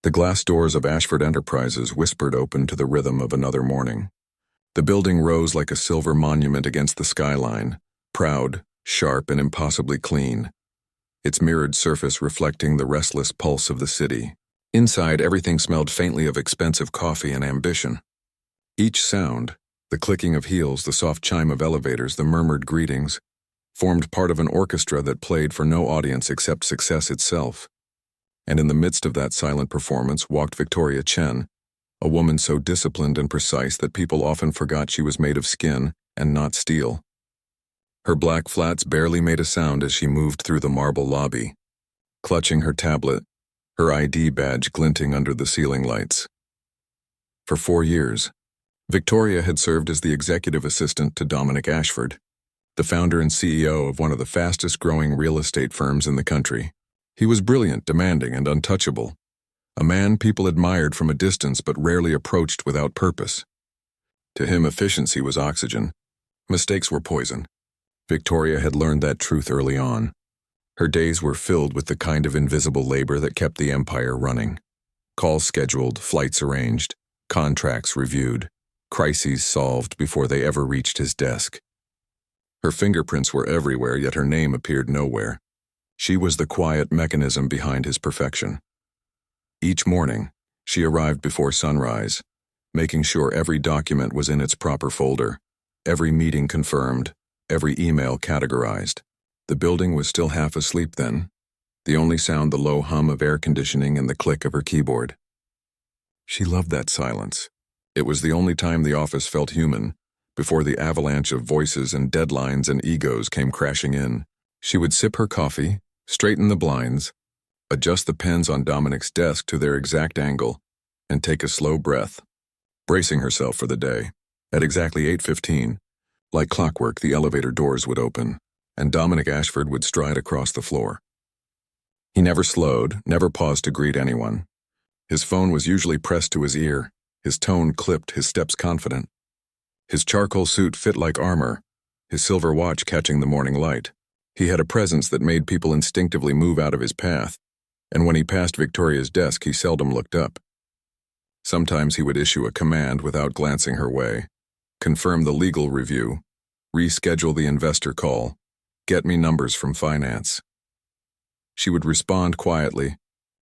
The glass doors of Ashford Enterprises whispered open to the rhythm of another morning. The building rose like a silver monument against the skyline, proud, sharp, and impossibly clean, its mirrored surface reflecting the restless pulse of the city. Inside, everything smelled faintly of expensive coffee and ambition. Each sound, the clicking of heels, the soft chime of elevators, the murmured greetings, formed part of an orchestra that played for no audience except success itself. And in the midst of that silent performance walked Victoria Chen, a woman so disciplined and precise that people often forgot she was made of skin and not steel. Her black flats barely made a sound as she moved through the marble lobby, clutching her tablet, her ID badge glinting under the ceiling lights. For 4 years, Victoria had served as the executive assistant to Dominic Ashford, the founder and CEO of one of the fastest-growing real estate firms in the country. He was brilliant, demanding, and untouchable, a man people admired from a distance but rarely approached without purpose. To him, efficiency was oxygen. Mistakes were poison. Victoria had learned that truth early on. Her days were filled with the kind of invisible labor that kept the empire running. Calls scheduled, flights arranged, contracts reviewed, crises solved before they ever reached his desk. Her fingerprints were everywhere, yet her name appeared nowhere. She was the quiet mechanism behind his perfection. Each morning, she arrived before sunrise, making sure every document was in its proper folder, every meeting confirmed, every email categorized. The building was still half asleep then, the only sound the low hum of air conditioning and the click of her keyboard. She loved that silence. It was the only time the office felt human, before the avalanche of voices and deadlines and egos came crashing in. She would sip her coffee, straighten the blinds, adjust the pens on Dominic's desk to their exact angle, and take a slow breath, bracing herself for the day. At exactly 8:15, like clockwork, the elevator doors would open, and Dominic Ashford would stride across the floor. He never slowed, never paused to greet anyone. His phone was usually pressed to his ear, his tone clipped, his steps confident. His charcoal suit fit like armor, his silver watch catching the morning light. He had a presence that made people instinctively move out of his path, and when he passed Victoria's desk, he seldom looked up. Sometimes he would issue a command without glancing her way, confirm the legal review, reschedule the investor call, get me numbers from finance. She would respond quietly,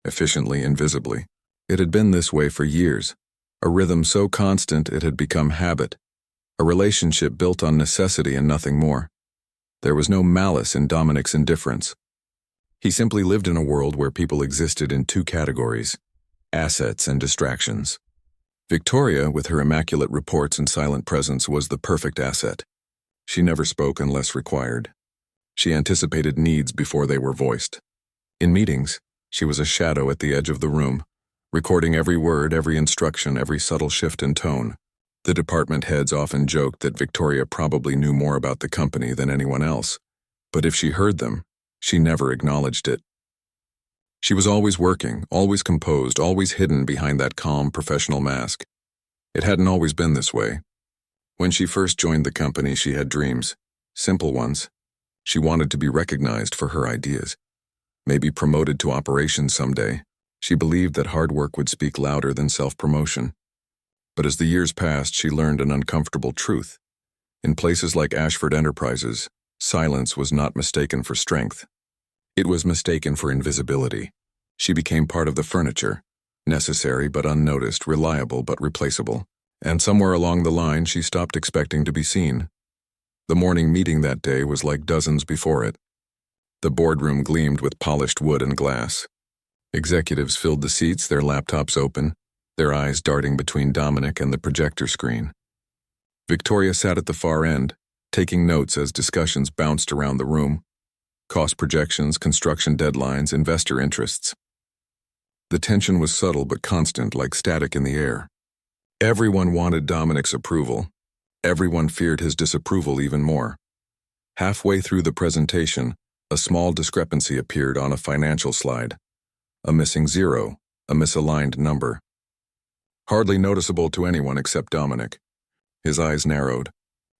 efficiently, invisibly. It had been this way for years, a rhythm so constant it had become habit, a relationship built on necessity and nothing more. There was no malice in Dominic's indifference. He simply lived in a world where people existed in 2 categories: assets and distractions. Victoria, with her immaculate reports and silent presence, was the perfect asset. She never spoke unless required. She anticipated needs before they were voiced. In meetings, she was a shadow at the edge of the room, recording every word, every instruction, every subtle shift in tone. The department heads often joked that Victoria probably knew more about the company than anyone else, but if she heard them, she never acknowledged it. She was always working, always composed, always hidden behind that calm, professional mask. It hadn't always been this way. When she first joined the company, she had dreams, simple ones. She wanted to be recognized for her ideas, maybe promoted to operations someday. She believed that hard work would speak louder than self-promotion. But as the years passed, she learned an uncomfortable truth. In places like Ashford Enterprises, silence was not mistaken for strength. It was mistaken for invisibility. She became part of the furniture, necessary but unnoticed, reliable but replaceable. And somewhere along the line, she stopped expecting to be seen. The morning meeting that day was like dozens before it. The boardroom gleamed with polished wood and glass. Executives filled the seats, their laptops open, their eyes darting between Dominic and the projector screen. Victoria sat at the far end, taking notes as discussions bounced around the room. Cost projections, construction deadlines, investor interests. The tension was subtle but constant, like static in the air. Everyone wanted Dominic's approval. Everyone feared his disapproval even more. Halfway through the presentation, a small discrepancy appeared on a financial slide. A missing zero, a misaligned number. Hardly noticeable to anyone except Dominic. His eyes narrowed.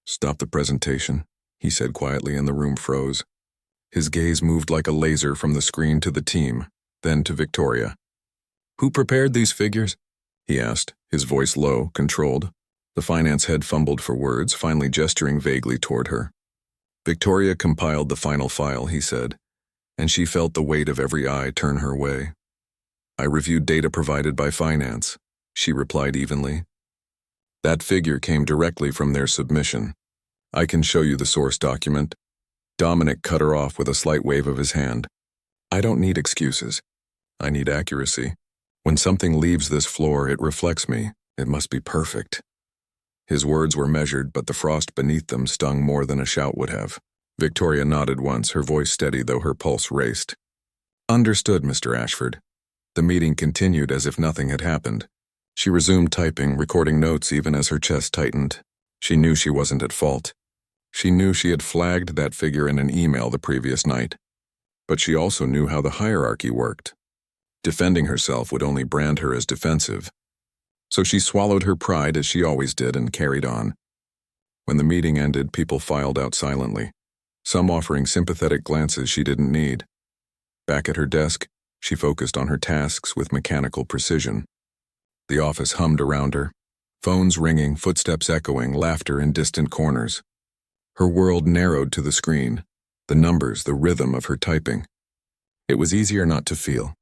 "Stop the presentation," he said quietly, and the room froze. His gaze moved like a laser from the screen to the team, then to Victoria. Who prepared these figures? He asked, his voice low, controlled. The finance head fumbled for words, finally gesturing vaguely toward her. Victoria compiled the final file, he said, and she felt the weight of every eye turn her way. I reviewed data provided by finance, she replied evenly. That figure came directly from their submission. I can show you the source document. Dominic cut her off with a slight wave of his hand. I don't need excuses. I need accuracy. When something leaves this floor, it reflects me. It must be perfect. His words were measured, but the frost beneath them stung more than a shout would have. Victoria nodded once, her voice steady though her pulse raced. Understood, Mr. Ashford. The meeting continued as if nothing had happened. She resumed typing, recording notes even as her chest tightened. She knew she wasn't at fault. She knew she had flagged that figure in an email the previous night. But she also knew how the hierarchy worked. Defending herself would only brand her as defensive. So she swallowed her pride as she always did and carried on. When the meeting ended, people filed out silently, some offering sympathetic glances she didn't need. Back at her desk, she focused on her tasks with mechanical precision. The office hummed around her, phones ringing, footsteps echoing, laughter in distant corners. Her world narrowed to the screen, the numbers, the rhythm of her typing. It was easier not to feel.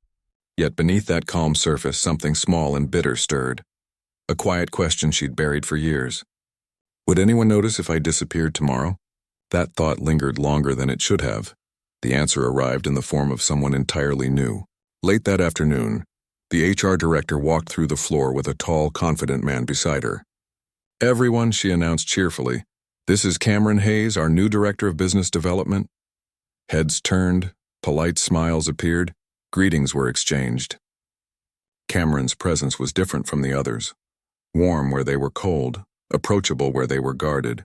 Yet beneath that calm surface, something small and bitter stirred. A quiet question she'd buried for years. Would anyone notice if I disappeared tomorrow? That thought lingered longer than it should have. The answer arrived in the form of someone entirely new. Late that afternoon, the HR director walked through the floor with a tall, confident man beside her. Everyone, she announced cheerfully, this is Cameron Hayes, our new director of business development. Heads turned, polite smiles appeared, greetings were exchanged. Cameron's presence was different from the others. Warm where they were cold, approachable where they were guarded.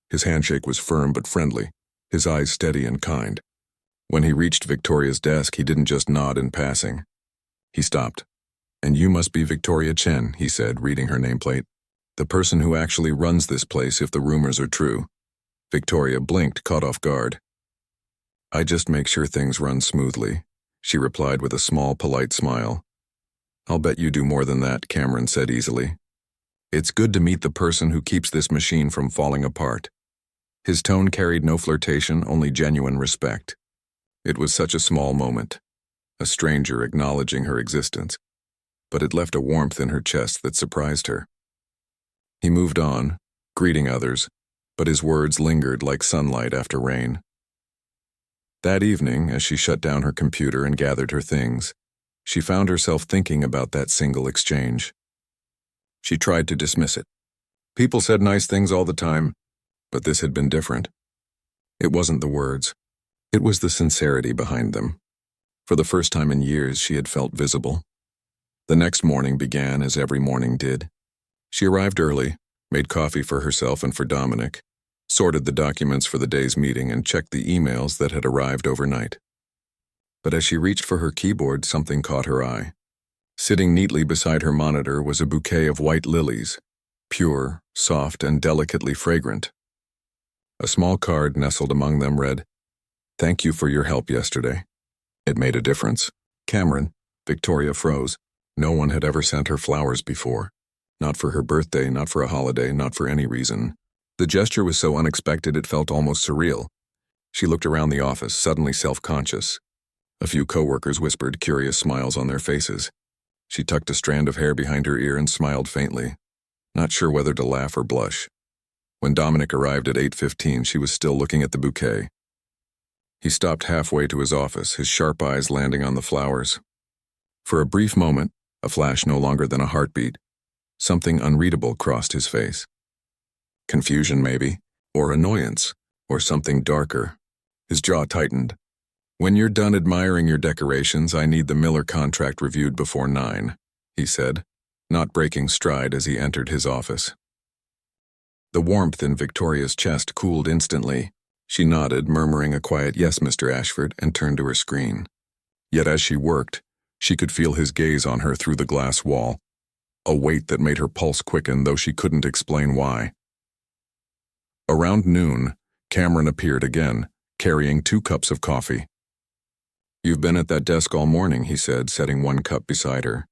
His handshake was firm but friendly, his eyes steady and kind. When he reached Victoria's desk, he didn't just nod in passing. He stopped. And you must be Victoria Chen, he said, reading her nameplate. The person who actually runs this place if the rumors are true. Victoria blinked, caught off guard. I just make sure things run smoothly, she replied with a small, polite smile. I'll bet you do more than that, Cameron said easily. It's good to meet the person who keeps this machine from falling apart. His tone carried no flirtation, only genuine respect. It was such a small moment, a stranger acknowledging her existence, but it left a warmth in her chest that surprised her. He moved on, greeting others, but his words lingered like sunlight after rain. That evening, as she shut down her computer and gathered her things, she found herself thinking about that single exchange. She tried to dismiss it. People said nice things all the time, but this had been different. It wasn't the words. It was the sincerity behind them. For the first time in years, she had felt visible. The next morning began as every morning did. She arrived early, made coffee for herself and for Dominic, sorted the documents for the day's meeting, and checked the emails that had arrived overnight. But as she reached for her keyboard, something caught her eye. Sitting neatly beside her monitor was a bouquet of white lilies, pure, soft, and delicately fragrant. A small card nestled among them read, "Thank you for your help yesterday. It made a difference." Cameron, Victoria froze. No one had ever sent her flowers before. Not for her birthday, not for a holiday, not for any reason. The gesture was so unexpected it felt almost surreal. She looked around the office, suddenly self-conscious. A few coworkers whispered, curious smiles on their faces. She tucked a strand of hair behind her ear and smiled faintly, not sure whether to laugh or blush. When Dominic arrived at 8:15, she was still looking at the bouquet. He stopped halfway to his office, his sharp eyes landing on the flowers. For a brief moment, a flash no longer than a heartbeat, something unreadable crossed his face. Confusion, maybe, or annoyance, or something darker. His jaw tightened. When you're done admiring your decorations, I need the Miller contract reviewed before 9, he said, not breaking stride as he entered his office. The warmth in Victoria's chest cooled instantly. She nodded, murmuring a quiet yes, Mr. Ashford, and turned to her screen. Yet as she worked, she could feel his gaze on her through the glass wall, a weight that made her pulse quicken, though she couldn't explain why. Around noon, Cameron appeared again, carrying 2 cups of coffee. You've been at that desk all morning, he said, setting one cup beside her.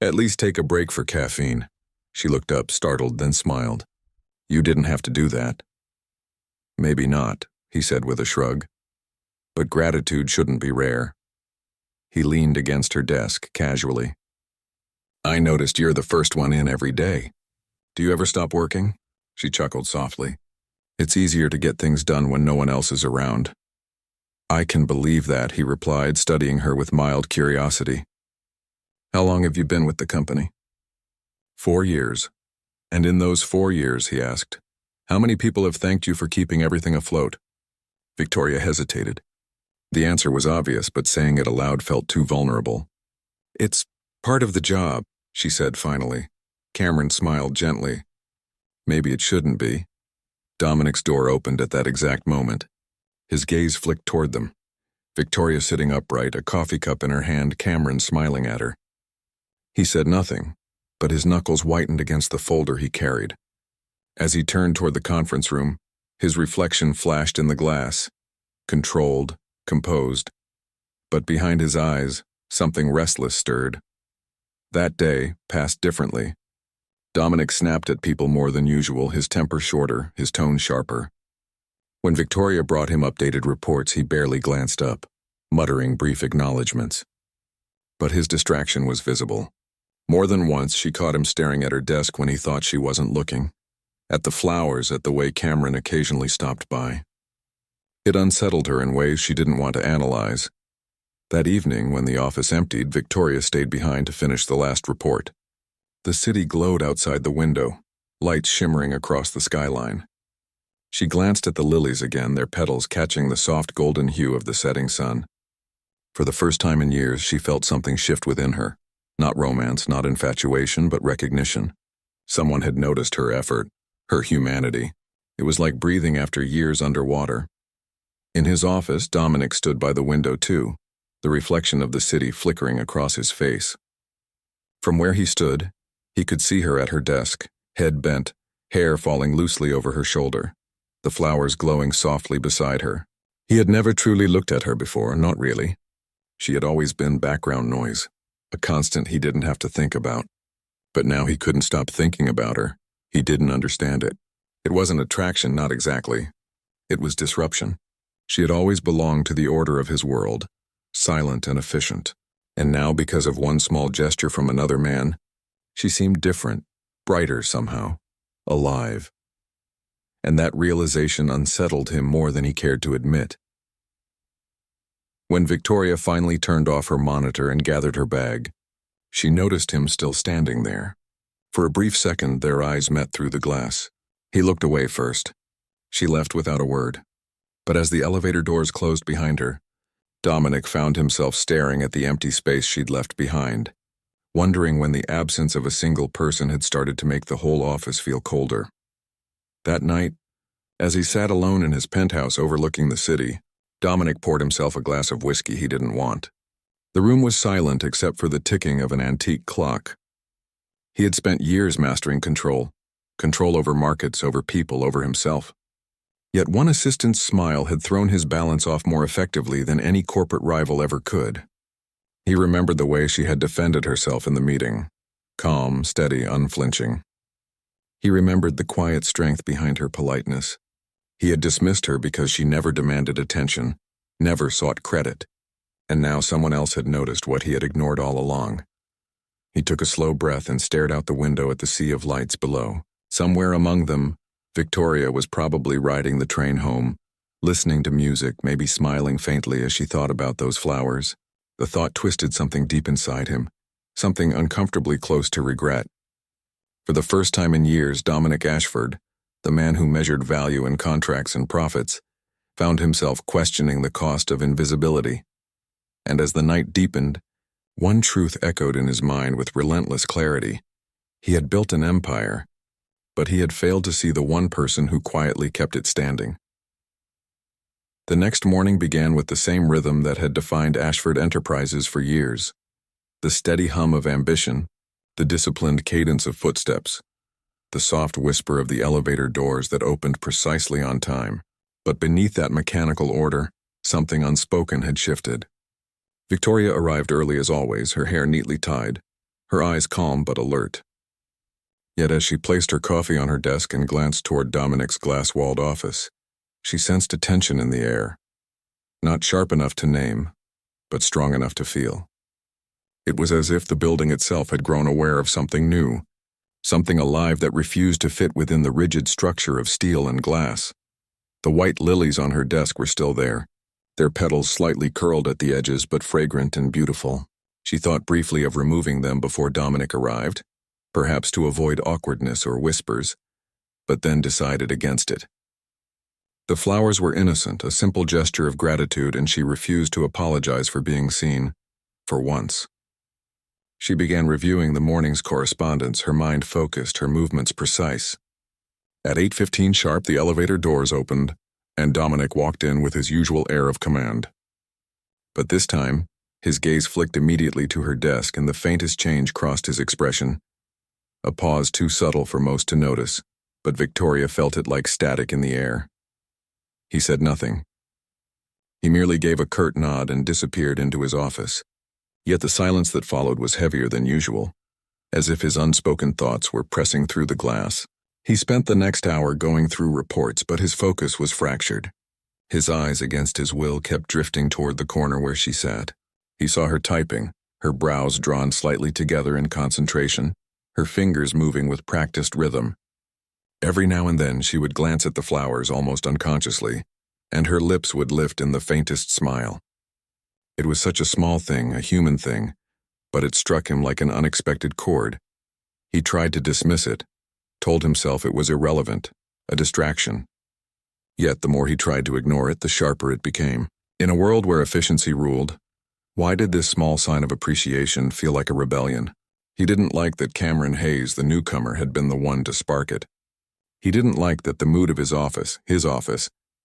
At least take a break for caffeine. She looked up, startled, then smiled. You didn't have to do that. Maybe not, he said with a shrug. But gratitude shouldn't be rare. He leaned against her desk, casually. I noticed you're the first one in every day. Do you ever stop working? She chuckled softly. It's easier to get things done when no one else is around. I can believe that, he replied, studying her with mild curiosity. How long have you been with the company? 4 years. And in those 4 years, he asked, how many people have thanked you for keeping everything afloat? Victoria hesitated. The answer was obvious, but saying it aloud felt too vulnerable. It's part of the job, she said finally. Cameron smiled gently. Maybe it shouldn't be. Dominic's door opened at that exact moment. His gaze flicked toward them. Victoria sitting upright, a coffee cup in her hand, Cameron smiling at her. He said nothing, but his knuckles whitened against the folder he carried. As he turned toward the conference room, his reflection flashed in the glass. Controlled, composed. But behind his eyes, something restless stirred. That day passed differently. Dominic snapped at people more than usual, his temper shorter, his tone sharper. When Victoria brought him updated reports, he barely glanced up, muttering brief acknowledgments. But his distraction was visible. More than once, she caught him staring at her desk when he thought she wasn't looking. At the flowers, at the way Cameron occasionally stopped by. It unsettled her in ways she didn't want to analyze. That evening, when the office emptied, Victoria stayed behind to finish the last report. The city glowed outside the window, lights shimmering across the skyline. She glanced at the lilies again, their petals catching the soft golden hue of the setting sun. For the first time in years, she felt something shift within her. Not romance, not infatuation, but recognition. Someone had noticed her effort, her humanity. It was like breathing after years underwater. In his office, Dominic stood by the window too, the reflection of the city flickering across his face. From where he stood, he could see her at her desk, head bent, hair falling loosely over her shoulder, the flowers glowing softly beside her. He had never truly looked at her before, not really. She had always been background noise, a constant he didn't have to think about. But now he couldn't stop thinking about her. He didn't understand it. It wasn't attraction, not exactly. It was disruption. She had always belonged to the order of his world, silent and efficient. And now, because of one small gesture from another man, she seemed different, brighter somehow, alive. And that realization unsettled him more than he cared to admit. When Victoria finally turned off her monitor and gathered her bag, she noticed him still standing there. For a brief second, their eyes met through the glass. He looked away first. She left without a word. But as the elevator doors closed behind her, Dominic found himself staring at the empty space she'd left behind, wondering when the absence of a single person had started to make the whole office feel colder. That night, as he sat alone in his penthouse overlooking the city, Dominic poured himself a glass of whiskey he didn't want. The room was silent except for the ticking of an antique clock. He had spent years mastering control over markets, over people, over himself. Yet one assistant's smile had thrown his balance off more effectively than any corporate rival ever could. He remembered the way she had defended herself in the meeting, calm, steady, unflinching. He remembered the quiet strength behind her politeness. He had dismissed her because she never demanded attention, never sought credit, and now someone else had noticed what he had ignored all along. He took a slow breath and stared out the window at the sea of lights below. Somewhere among them, Victoria was probably riding the train home, listening to music, maybe smiling faintly as she thought about those flowers. The thought twisted something deep inside him, something uncomfortably close to regret. For the first time in years, Dominic Ashford, the man who measured value in contracts and profits, found himself questioning the cost of invisibility. And as the night deepened, one truth echoed in his mind with relentless clarity. He had built an empire, but he had failed to see the one person who quietly kept it standing. The next morning began with the same rhythm that had defined Ashford Enterprises for years. The steady hum of ambition, the disciplined cadence of footsteps, the soft whisper of the elevator doors that opened precisely on time. But beneath that mechanical order, something unspoken had shifted. Victoria arrived early as always, her hair neatly tied, her eyes calm but alert. Yet as she placed her coffee on her desk and glanced toward Dominic's glass-walled office, she sensed a tension in the air, not sharp enough to name, but strong enough to feel. It was as if the building itself had grown aware of something new, something alive that refused to fit within the rigid structure of steel and glass. The white lilies on her desk were still there, their petals slightly curled at the edges but fragrant and beautiful. She thought briefly of removing them before Dominic arrived, perhaps to avoid awkwardness or whispers, but then decided against it. The flowers were innocent, a simple gesture of gratitude, and she refused to apologize for being seen, for once. She began reviewing the morning's correspondence, her mind focused, her movements precise. At 8:15 sharp, the elevator doors opened, and Dominic walked in with his usual air of command. But this time, his gaze flicked immediately to her desk, and the faintest change crossed his expression. A pause too subtle for most to notice, but Victoria felt it like static in the air. He said nothing. He merely gave a curt nod and disappeared into his office. Yet the silence that followed was heavier than usual, as if his unspoken thoughts were pressing through the glass. He spent the next hour going through reports, but his focus was fractured. His eyes, against his will, kept drifting toward the corner where she sat. He saw her typing, her brows drawn slightly together in concentration, her fingers moving with practiced rhythm. Every now and then she would glance at the flowers almost unconsciously, and her lips would lift in the faintest smile. It was such a small thing, a human thing, but it struck him like an unexpected chord. He tried to dismiss it, told himself it was irrelevant, a distraction. Yet the more he tried to ignore it, the sharper it became. In a world where efficiency ruled, why did this small sign of appreciation feel like a rebellion? He didn't like that Cameron Hayes, the newcomer, had been the one to spark it. He didn't like that the mood of his office,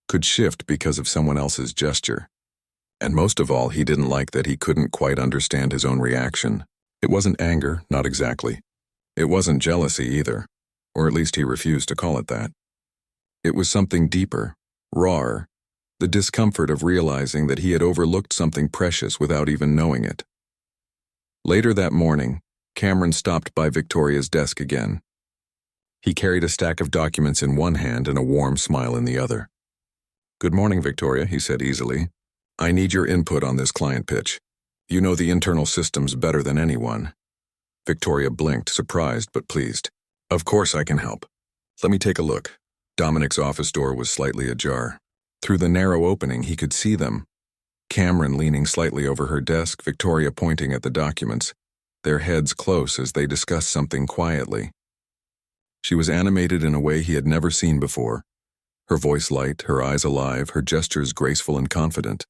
could shift because of someone else's gesture. And most of all, he didn't like that he couldn't quite understand his own reaction. It wasn't anger, not exactly. It wasn't jealousy either, or at least he refused to call it that. It was something deeper, rawer, the discomfort of realizing that he had overlooked something precious without even knowing it. Later that morning, Cameron stopped by Victoria's desk again. He carried a stack of documents in one hand and a warm smile in the other. "Good morning, Victoria," he said easily. "I need your input on this client pitch. You know the internal systems better than anyone." Victoria blinked, surprised but pleased. "Of course I can help. Let me take a look." Dominic's office door was slightly ajar. Through the narrow opening he could see them. Cameron leaning slightly over her desk, Victoria pointing at the documents, their heads close as they discussed something quietly. She was animated in a way he had never seen before, her voice light, her eyes alive, her gestures graceful and confident.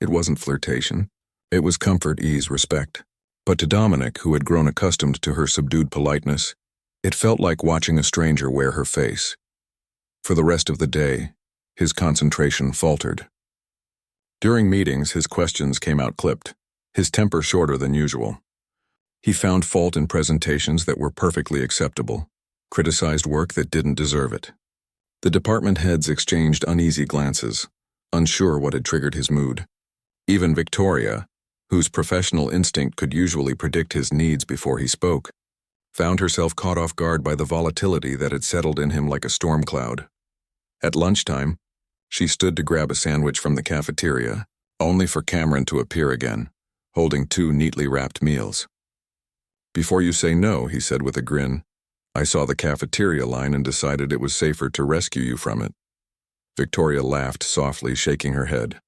It wasn't flirtation. It was comfort, ease, respect. But to Dominic, who had grown accustomed to her subdued politeness, it felt like watching a stranger wear her face. For the rest of the day, his concentration faltered. During meetings, his questions came out clipped, his temper shorter than usual. He found fault in presentations that were perfectly acceptable, criticized work that didn't deserve it. The department heads exchanged uneasy glances, unsure what had triggered his mood. Even Victoria, whose professional instinct could usually predict his needs before he spoke, found herself caught off guard by the volatility that had settled in him like a storm cloud. At lunchtime, she stood to grab a sandwich from the cafeteria, only for Cameron to appear again, holding two neatly wrapped meals. "Before you say no," he said with a grin, "I saw the cafeteria line and decided it was safer to rescue you from it." Victoria laughed softly, shaking her head.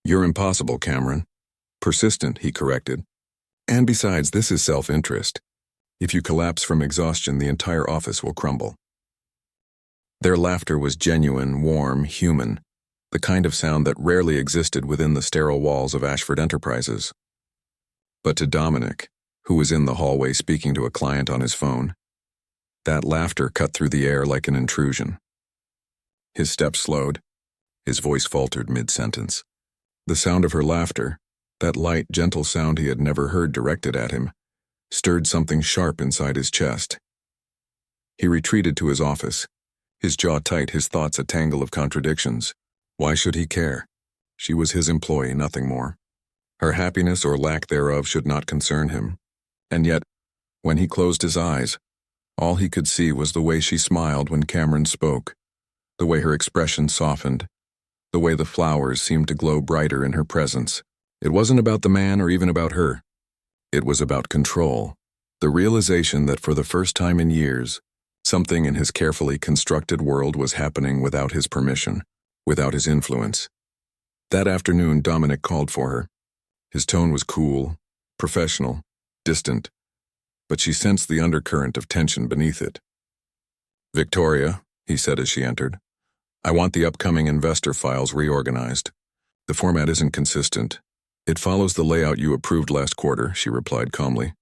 "You're impossible, Cameron." "Persistent," he corrected. "And besides, this is self-interest. If you collapse from exhaustion, the entire office will crumble." Their laughter was genuine, warm, human, the kind of sound that rarely existed within the sterile walls of Ashford Enterprises. But to Dominic, who was in the hallway speaking to a client on his phone, that laughter cut through the air like an intrusion. His steps slowed. His voice faltered mid-sentence. The sound of her laughter, that light, gentle sound he had never heard directed at him, stirred something sharp inside his chest. He retreated to his office, his jaw tight, his thoughts a tangle of contradictions. Why should he care? She was his employee, nothing more. Her happiness or lack thereof should not concern him. And yet, when he closed his eyes, all he could see was the way she smiled when Cameron spoke, the way her expression softened, the way the flowers seemed to glow brighter in her presence. It wasn't about the man or even about her. It was about control, the realization that for the first time in years, something in his carefully constructed world was happening without his permission, without his influence. That afternoon, Dominic called for her. His tone was cool, professional, distant, but she sensed the undercurrent of tension beneath it. "Victoria," he said as she entered, "I want the upcoming investor files reorganized. The format isn't consistent. It follows the layout you approved last quarter," she replied calmly.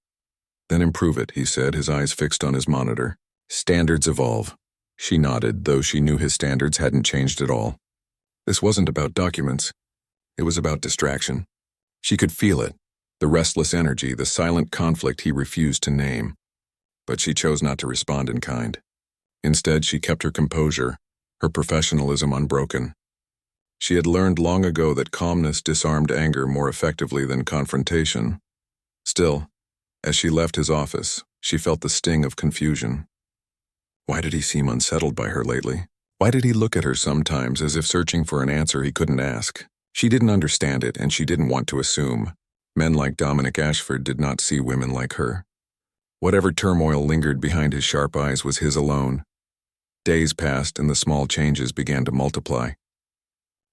"Then improve it," he said, his eyes fixed on his monitor. "Standards evolve." She nodded, though she knew his standards hadn't changed at all. This wasn't about documents. It was about distraction. She could feel it, the restless energy, the silent conflict he refused to name. But she chose not to respond in kind. Instead, she kept her composure, her professionalism unbroken. She had learned long ago that calmness disarmed anger more effectively than confrontation. Still, as she left his office, she felt the sting of confusion. Why did he seem unsettled by her lately? Why did he look at her sometimes as if searching for an answer he couldn't ask? She didn't understand it, and she didn't want to assume. Men like Dominic Ashford did not see women like her. Whatever turmoil lingered behind his sharp eyes was his alone. Days passed, and the small changes began to multiply.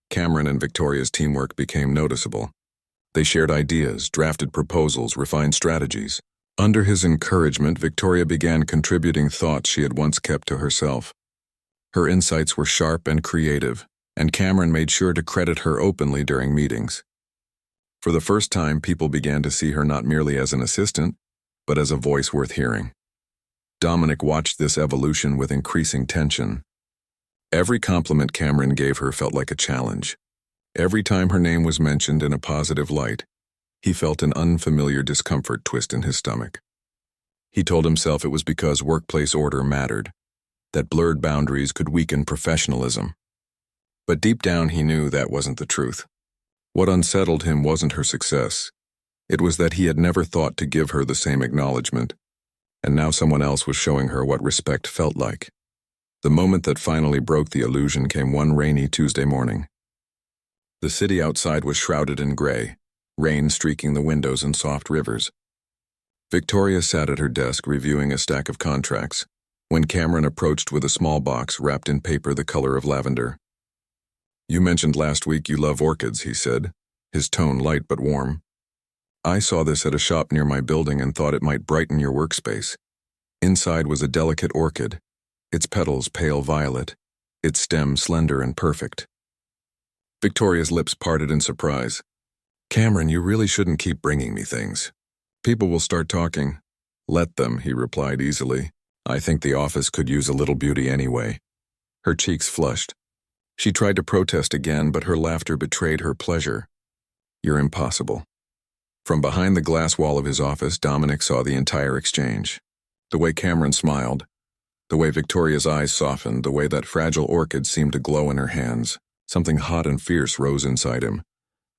Cameron and Victoria's teamwork became noticeable. They shared ideas, drafted proposals, refined strategies. Under his encouragement, Victoria began contributing thoughts she had once kept to herself. Her insights were sharp and creative, and Cameron made sure to credit her openly during meetings. For the first time, people began to see her not merely as an assistant, but as a voice worth hearing. Dominic watched this evolution with increasing tension. Every compliment Cameron gave her felt like a challenge. Every time her name was mentioned in a positive light, he felt an unfamiliar discomfort twist in his stomach. He told himself it was because workplace order mattered, that blurred boundaries could weaken professionalism. But deep down he knew that wasn't the truth. What unsettled him wasn't her success. It was that he had never thought to give her the same acknowledgement, and now someone else was showing her what respect felt like. The moment that finally broke the illusion came one rainy Tuesday morning. The city outside was shrouded in gray, rain streaking the windows in soft rivers. Victoria sat at her desk reviewing a stack of contracts, when Cameron approached with a small box wrapped in paper the color of lavender. "You mentioned last week you love orchids," he said, his tone light but warm. "I saw this at a shop near my building and thought it might brighten your workspace." Inside was a delicate orchid, its petals pale violet, its stem slender and perfect. Victoria's lips parted in surprise. "Cameron, you really shouldn't keep bringing me things. People will start talking." "Let them," he replied easily. "I think the office could use a little beauty anyway." Her cheeks flushed. She tried to protest again, but her laughter betrayed her pleasure. "You're impossible." From behind the glass wall of his office, Dominic saw the entire exchange. The way Cameron smiled, the way Victoria's eyes softened, the way that fragile orchid seemed to glow in her hands. Something hot and fierce rose inside him.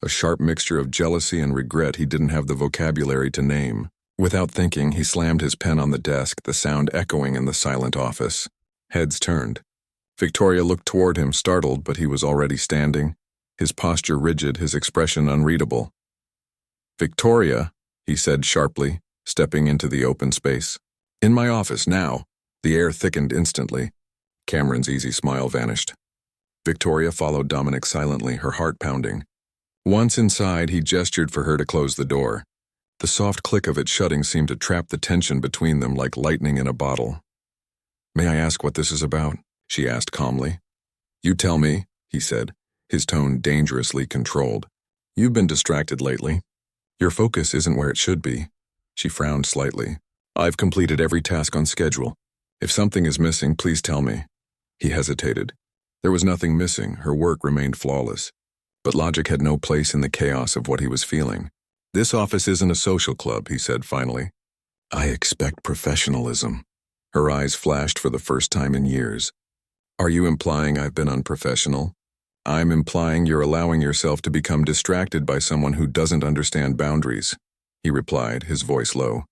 A sharp mixture of jealousy and regret he didn't have the vocabulary to name. Without thinking, he slammed his pen on the desk, the sound echoing in the silent office. Heads turned. Victoria looked toward him, startled, but he was already standing, his posture rigid, his expression unreadable. "Victoria," he said sharply, stepping into the open space. "In my office, now." The air thickened instantly. Cameron's easy smile vanished. Victoria followed Dominic silently, her heart pounding. Once inside, he gestured for her to close the door. The soft click of it shutting seemed to trap the tension between them like lightning in a bottle. "May I ask what this is about?" she asked calmly. "You tell me," he said, his tone dangerously controlled. "You've been distracted lately. Your focus isn't where it should be." She frowned slightly. "I've completed every task on schedule. If something is missing, please tell me." He hesitated. There was nothing missing, her work remained flawless. But logic had no place in the chaos of what he was feeling. "This office isn't a social club," he said finally. "I expect professionalism." Her eyes flashed for the first time in years. "Are you implying I've been unprofessional?" I'm implying you're allowing yourself to become distracted by someone who doesn't understand boundaries, he replied, his voice low.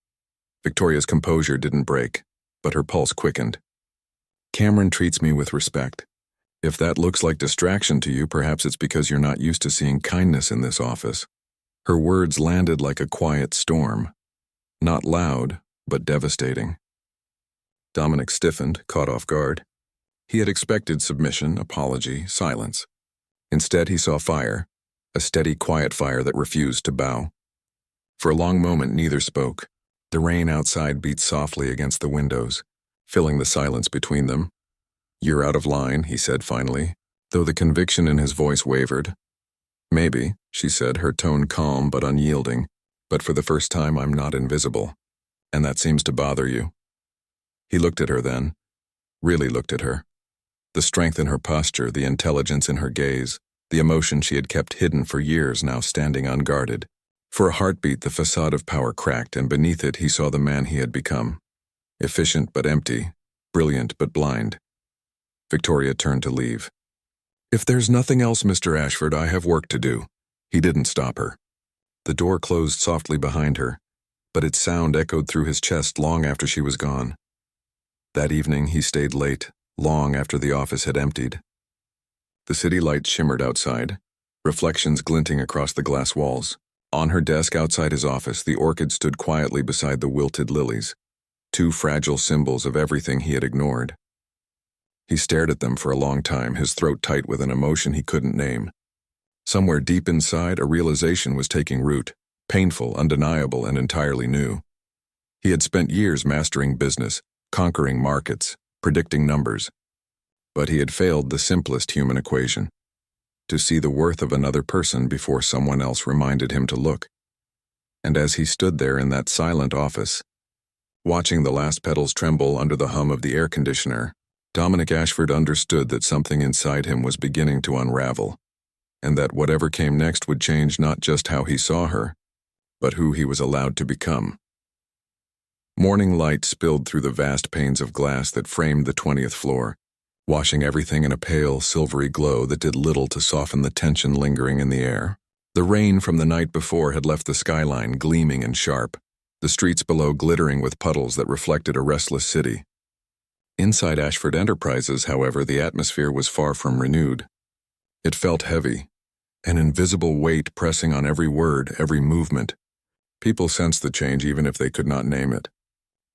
Victoria's composure didn't break, but her pulse quickened. Cameron treats me with respect. If that looks like distraction to you, perhaps it's because you're not used to seeing kindness in this office. Her words landed like a quiet storm. Not loud, but devastating. Dominic stiffened, caught off guard. He had expected submission, apology, silence. Instead, he saw fire, a steady, quiet fire that refused to bow. For a long moment, neither spoke. The rain outside beat softly against the windows, filling the silence between them. "You're out of line," he said finally, though the conviction in his voice wavered. "Maybe," she said, her tone calm but unyielding, "but for the first time I'm not invisible. And that seems to bother you." He looked at her then, really looked at her. The strength in her posture, the intelligence in her gaze, the emotion she had kept hidden for years now standing unguarded. For a heartbeat, the facade of power cracked, and beneath it he saw the man he had become. Efficient but empty, brilliant but blind. Victoria turned to leave. "If there's nothing else, Mr. Ashford, I have work to do." He didn't stop her. The door closed softly behind her, but its sound echoed through his chest long after she was gone. That evening he stayed late, long after the office had emptied. The city lights shimmered outside, reflections glinting across the glass walls. On her desk outside his office, the orchid stood quietly beside the wilted lilies, two fragile symbols of everything he had ignored. He stared at them for a long time, his throat tight with an emotion he couldn't name. Somewhere deep inside, a realization was taking root, painful, undeniable, and entirely new. He had spent years mastering business, conquering markets, predicting numbers. But he had failed the simplest human equation: to see the worth of another person before someone else reminded him to look. And as he stood there in that silent office, watching the last petals tremble under the hum of the air conditioner, Dominic Ashford understood that something inside him was beginning to unravel, and that whatever came next would change not just how he saw her, but who he was allowed to become. Morning light spilled through the vast panes of glass that framed the 20th floor, washing everything in a pale, silvery glow that did little to soften the tension lingering in the air. The rain from the night before had left the skyline gleaming and sharp, the streets below glittering with puddles that reflected a restless city. Inside Ashford Enterprises, however, the atmosphere was far from renewed. It felt heavy, an invisible weight pressing on every word, every movement. People sensed the change even if they could not name it.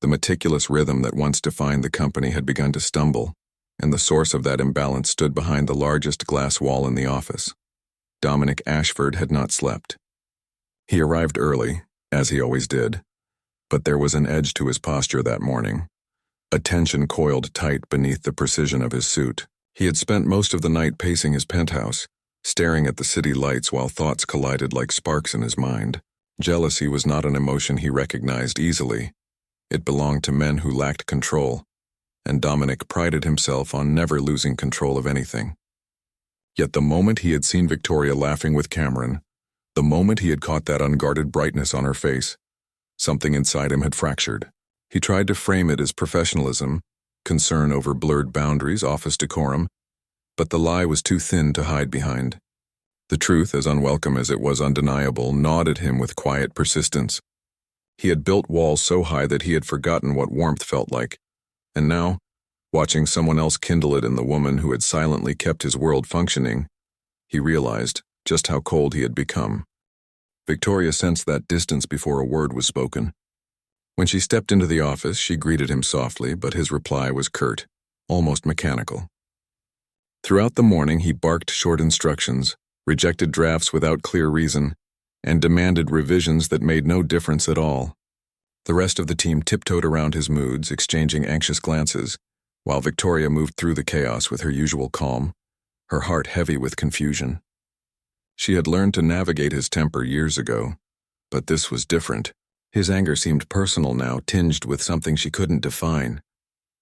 The meticulous rhythm that once defined the company had begun to stumble, and the source of that imbalance stood behind the largest glass wall in the office. Dominic Ashford had not slept. He arrived early, as he always did, but there was an edge to his posture that morning. A tension coiled tight beneath the precision of his suit. He had spent most of the night pacing his penthouse, staring at the city lights while thoughts collided like sparks in his mind. Jealousy was not an emotion he recognized easily. It belonged to men who lacked control, and Dominic prided himself on never losing control of anything. Yet the moment he had seen Victoria laughing with Cameron, the moment he had caught that unguarded brightness on her face, something inside him had fractured. He tried to frame it as professionalism, concern over blurred boundaries, office decorum, but the lie was too thin to hide behind. The truth, as unwelcome as it was undeniable, gnawed at him with quiet persistence. He had built walls so high that he had forgotten what warmth felt like, and now, watching someone else kindle it in the woman who had silently kept his world functioning, he realized just how cold he had become. Victoria sensed that distance before a word was spoken. When she stepped into the office, she greeted him softly, but his reply was curt, almost mechanical. Throughout the morning, he barked short instructions, rejected drafts without clear reason, and demanded revisions that made no difference at all. The rest of the team tiptoed around his moods, exchanging anxious glances, while Victoria moved through the chaos with her usual calm, her heart heavy with confusion. She had learned to navigate his temper years ago, but this was different. His anger seemed personal now, tinged with something she couldn't define.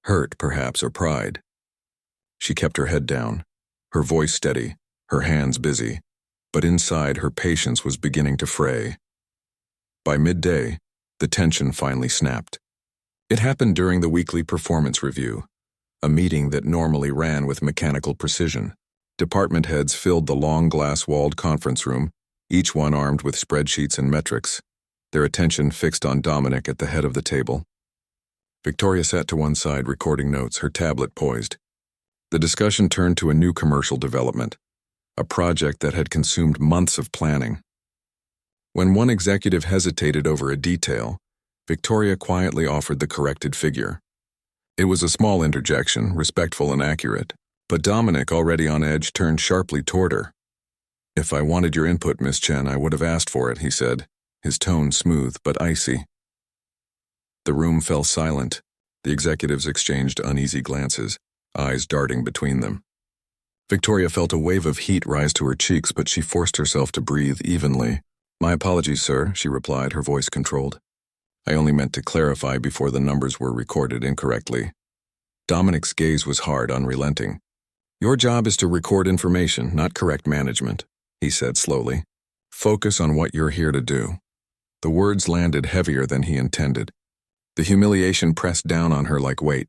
Hurt, perhaps, or pride. She kept her head down, her voice steady, her hands busy, but inside her patience was beginning to fray. By midday, the tension finally snapped. It happened during the weekly performance review, a meeting that normally ran with mechanical precision. Department heads filled the long glass-walled conference room, each one armed with spreadsheets and metrics, their attention fixed on Dominic at the head of the table. Victoria sat to one side, recording notes, her tablet poised. The discussion turned to a new commercial development, a project that had consumed months of planning. When one executive hesitated over a detail, Victoria quietly offered the corrected figure. It was a small interjection, respectful and accurate, but Dominic, already on edge, turned sharply toward her. "If I wanted your input, Miss Chen, I would have asked for it," he said, his tone smooth but icy. The room fell silent. The executives exchanged uneasy glances, eyes darting between them. Victoria felt a wave of heat rise to her cheeks, but she forced herself to breathe evenly. "My apologies, sir," she replied, her voice controlled. "I only meant to clarify before the numbers were recorded incorrectly." Dominic's gaze was hard, unrelenting. "Your job is to record information, not correct management," he said slowly. "Focus on what you're here to do." The words landed heavier than he intended. The humiliation pressed down on her like weight.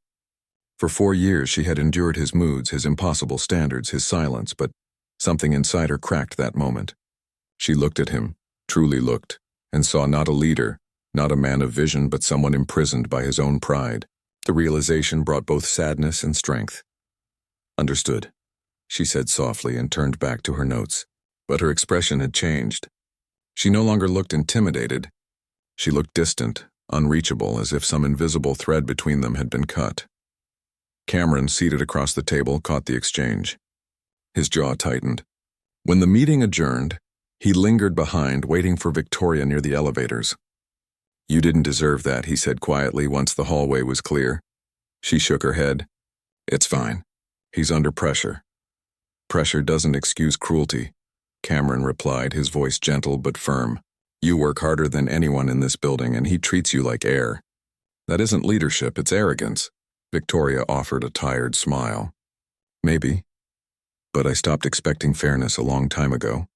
For 4 years she had endured his moods, his impossible standards, his silence, but something inside her cracked that moment. She looked at him, truly looked, and saw not a leader, not a man of vision, but someone imprisoned by his own pride. The realization brought both sadness and strength. "Understood," she said softly and turned back to her notes. But her expression had changed. She no longer looked intimidated. She looked distant, unreachable, as if some invisible thread between them had been cut. Cameron, seated across the table, caught the exchange. His jaw tightened. When the meeting adjourned, he lingered behind, waiting for Victoria near the elevators. "You didn't deserve that," he said quietly once the hallway was clear. She shook her head. "It's fine. He's under pressure." "Pressure doesn't excuse cruelty," Cameron replied, his voice gentle but firm. "You work harder than anyone in this building, and he treats you like air. That isn't leadership, it's arrogance." Victoria offered a tired smile. "Maybe. But I stopped expecting fairness a long time ago."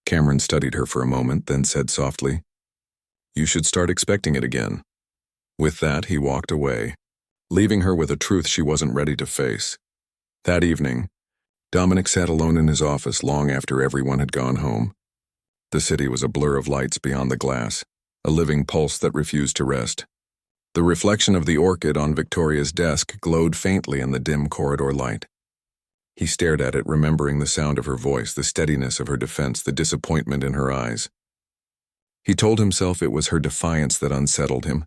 Cameron studied her for a moment, then said softly, "You should start expecting it again." With that, he walked away, leaving her with a truth she wasn't ready to face. That evening, Dominic sat alone in his office long after everyone had gone home. The city was a blur of lights beyond the glass, a living pulse that refused to rest. The reflection of the orchid on Victoria's desk glowed faintly in the dim corridor light. He stared at it, remembering the sound of her voice, the steadiness of her defense, the disappointment in her eyes. He told himself it was her defiance that unsettled him,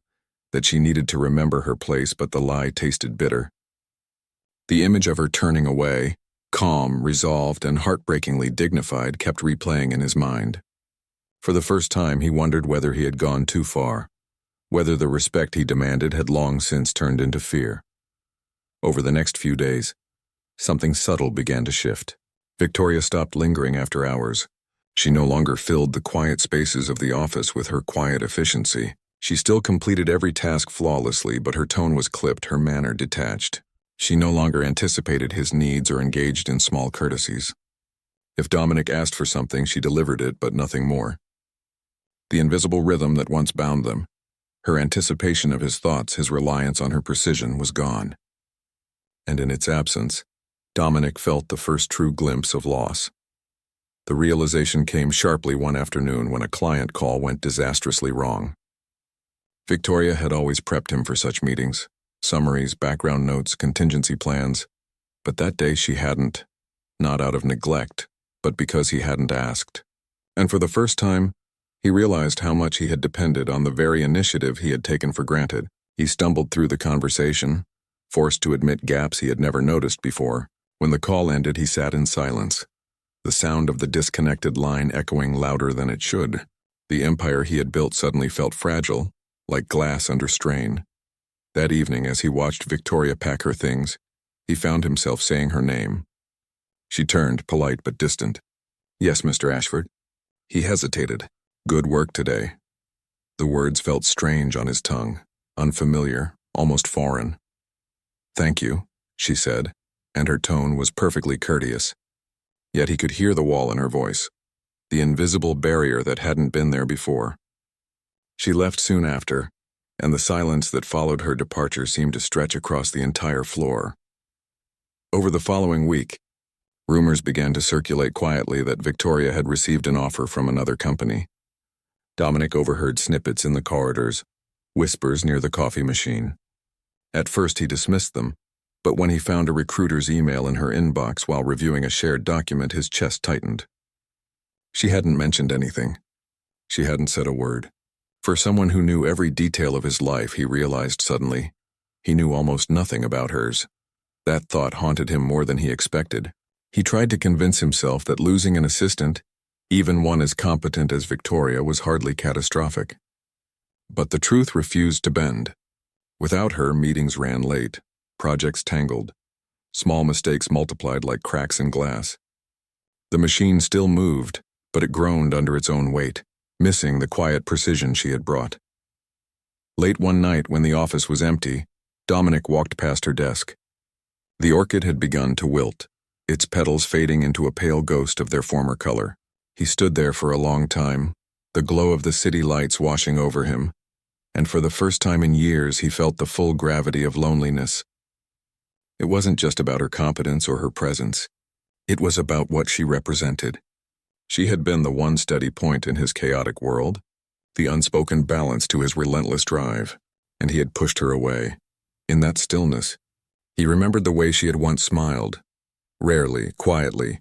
that she needed to remember her place, but the lie tasted bitter. The image of her turning away, calm, resolved, and heartbreakingly dignified, kept replaying in his mind. For the first time, he wondered whether he had gone too far, whether the respect he demanded had long since turned into fear. Over the next few days, something subtle began to shift. Victoria stopped lingering after hours. She no longer filled the quiet spaces of the office with her quiet efficiency. She still completed every task flawlessly, but her tone was clipped, her manner detached. She no longer anticipated his needs or engaged in small courtesies. If Dominic asked for something, she delivered it, but nothing more. The invisible rhythm that once bound them, her anticipation of his thoughts, his reliance on her precision, was gone. And in its absence, Dominic felt the first true glimpse of loss. The realization came sharply one afternoon when a client call went disastrously wrong. Victoria had always prepped him for such meetings, summaries, background notes, contingency plans, but that day she hadn't, not out of neglect, but because he hadn't asked. And for the first time, he realized how much he had depended on the very initiative he had taken for granted. He stumbled through the conversation, forced to admit gaps he had never noticed before. When the call ended, he sat in silence, the sound of the disconnected line echoing louder than it should. The empire he had built suddenly felt fragile, like glass under strain. That evening, as he watched Victoria pack her things, he found himself saying her name. She turned, polite but distant. "Yes, Mr. Ashford." He hesitated. "Good work today." The words felt strange on his tongue, unfamiliar, almost foreign. "Thank you," she said, and her tone was perfectly courteous. Yet he could hear the wall in her voice, the invisible barrier that hadn't been there before. She left soon after, and the silence that followed her departure seemed to stretch across the entire floor. Over the following week, Rumors began to circulate quietly that Victoria had received an offer from another company. Dominic overheard snippets in the corridors, whispers near the coffee machine. At first he dismissed them, but when he found a recruiter's email in her inbox while reviewing a shared document, his chest tightened. She hadn't mentioned anything. She hadn't said a word. For someone who knew every detail of his life, he realized suddenly, he knew almost nothing about hers. That thought haunted him more than he expected. He tried to convince himself that losing an assistant, even one as competent as Victoria, was hardly catastrophic. But the truth refused to bend. Without her, meetings ran late, projects tangled, small mistakes multiplied like cracks in glass. The machine still moved, but it groaned under its own weight, missing the quiet precision she had brought. Late one night, when the office was empty, Dominic walked past her desk. The orchid had begun to wilt, its petals fading into a pale ghost of their former color. He stood there for a long time, the glow of the city lights washing over him, and for the first time in years he felt the full gravity of loneliness. It wasn't just about her competence or her presence. It was about what she represented. She had been the one steady point in his chaotic world, the unspoken balance to his relentless drive, and he had pushed her away. In that stillness, he remembered the way she had once smiled, rarely, quietly,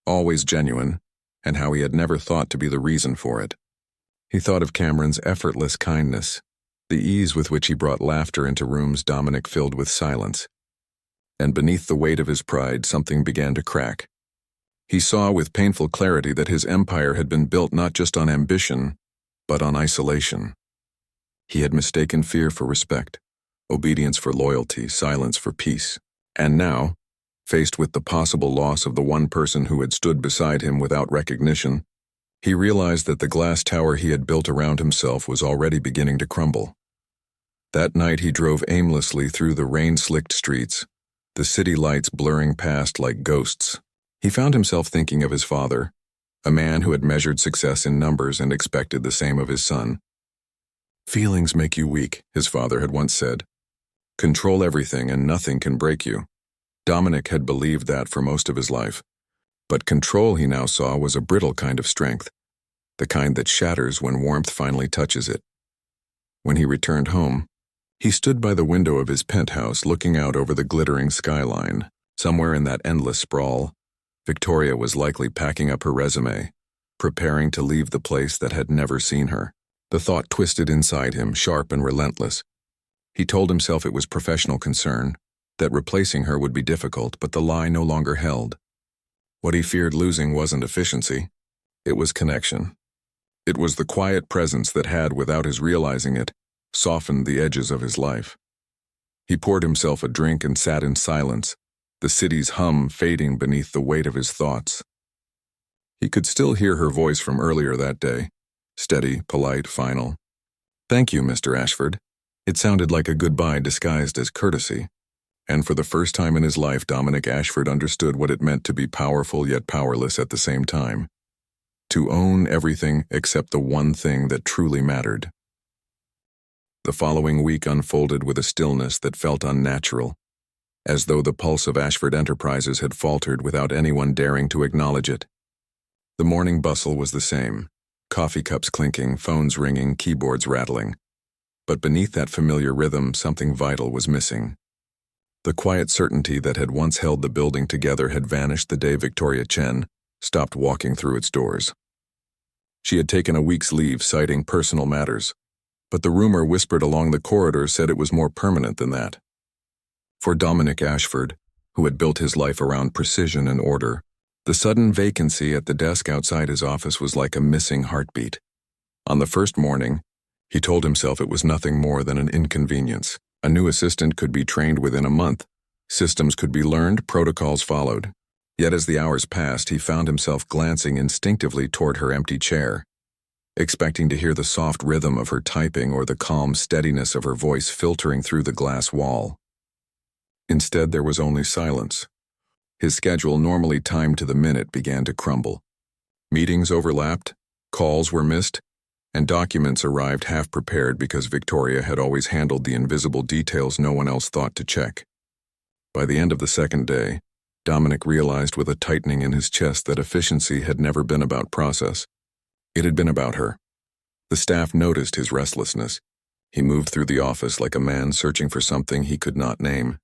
always genuine, and how he had never thought to be the reason for it. He thought of Cameron's effortless kindness, the ease with which he brought laughter into rooms Dominic filled with silence. And beneath the weight of his pride, something began to crack. He saw with painful clarity that his empire had been built not just on ambition, but on isolation. He had mistaken fear for respect, obedience for loyalty, silence for peace. And now, faced with the possible loss of the one person who had stood beside him without recognition, he realized that the glass tower he had built around himself was already beginning to crumble. That night he drove aimlessly through the rain-slicked streets, the city lights blurring past like ghosts. He found himself thinking of his father, a man who had measured success in numbers and expected the same of his son. "Feelings make you weak," his father had once said. "Control everything and nothing can break you." Dominic had believed that for most of his life. But control, he now saw, was a brittle kind of strength, the kind that shatters when warmth finally touches it. When he returned home, he stood by the window of his penthouse looking out over the glittering skyline. Somewhere in that endless sprawl, Victoria was likely packing up her resume, preparing to leave the place that had never seen her. The thought twisted inside him, sharp and relentless. He told himself it was professional concern, that replacing her would be difficult, but the lie no longer held. What he feared losing wasn't efficiency. It was connection. It was the quiet presence that had, without his realizing it, softened the edges of his life. He poured himself a drink and sat in silence, the city's hum fading beneath the weight of his thoughts. He could still hear her voice from earlier that day, steady, polite, final. "Thank you, Mr. Ashford." It sounded like a goodbye disguised as courtesy. And for the first time in his life, Dominic Ashford understood what it meant to be powerful yet powerless at the same time. To own everything except the one thing that truly mattered. The following week unfolded with a stillness that felt unnatural, as though the pulse of Ashford Enterprises had faltered without anyone daring to acknowledge it. The morning bustle was the same, coffee cups clinking, phones ringing, keyboards rattling. But beneath that familiar rhythm, something vital was missing. The quiet certainty that had once held the building together had vanished the day Victoria Chen stopped walking through its doors. She had taken a week's leave, citing personal matters, but the rumor whispered along the corridor said it was more permanent than that. For Dominic Ashford, who had built his life around precision and order, the sudden vacancy at the desk outside his office was like a missing heartbeat. On the first morning, he told himself it was nothing more than an inconvenience. A new assistant could be trained within a month. Systems could be learned, protocols followed. Yet as the hours passed, he found himself glancing instinctively toward her empty chair, expecting to hear the soft rhythm of her typing or the calm steadiness of her voice filtering through the glass wall. Instead, there was only silence. His schedule, normally timed to the minute, began to crumble. Meetings overlapped, calls were missed, and documents arrived half-prepared because Victoria had always handled the invisible details no one else thought to check. By the end of the second day, Dominic realized with a tightening in his chest that efficiency had never been about process. It had been about her. The staff noticed his restlessness. He moved through the office like a man searching for something he could not name.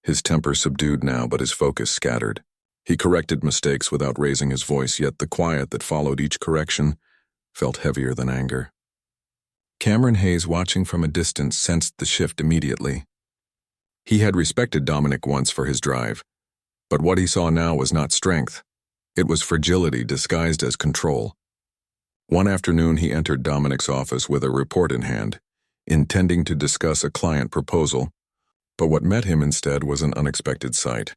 His temper subdued now, but his focus scattered. He corrected mistakes without raising his voice, yet the quiet that followed each correction felt heavier than anger. Cameron Hayes, watching from a distance, sensed the shift immediately. He had respected Dominic once for his drive, but what he saw now was not strength. It was fragility disguised as control. One afternoon he entered Dominic's office with a report in hand, intending to discuss a client proposal, but what met him instead was an unexpected sight.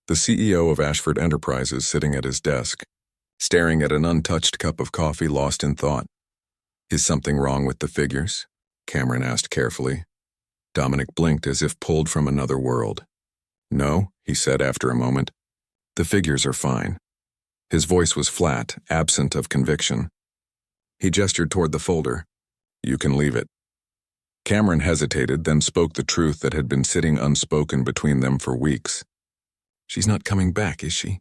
The CEO of Ashford Enterprises sitting at his desk, staring at an untouched cup of coffee, lost in thought. "Is something wrong with the figures?" Cameron asked carefully. Dominic blinked as if pulled from another world. "No," he said after a moment. "The figures are fine." His voice was flat, absent of conviction. He gestured toward the folder. "You can leave it." Cameron hesitated, then spoke the truth that had been sitting unspoken between them for weeks. "She's not coming back, is she?"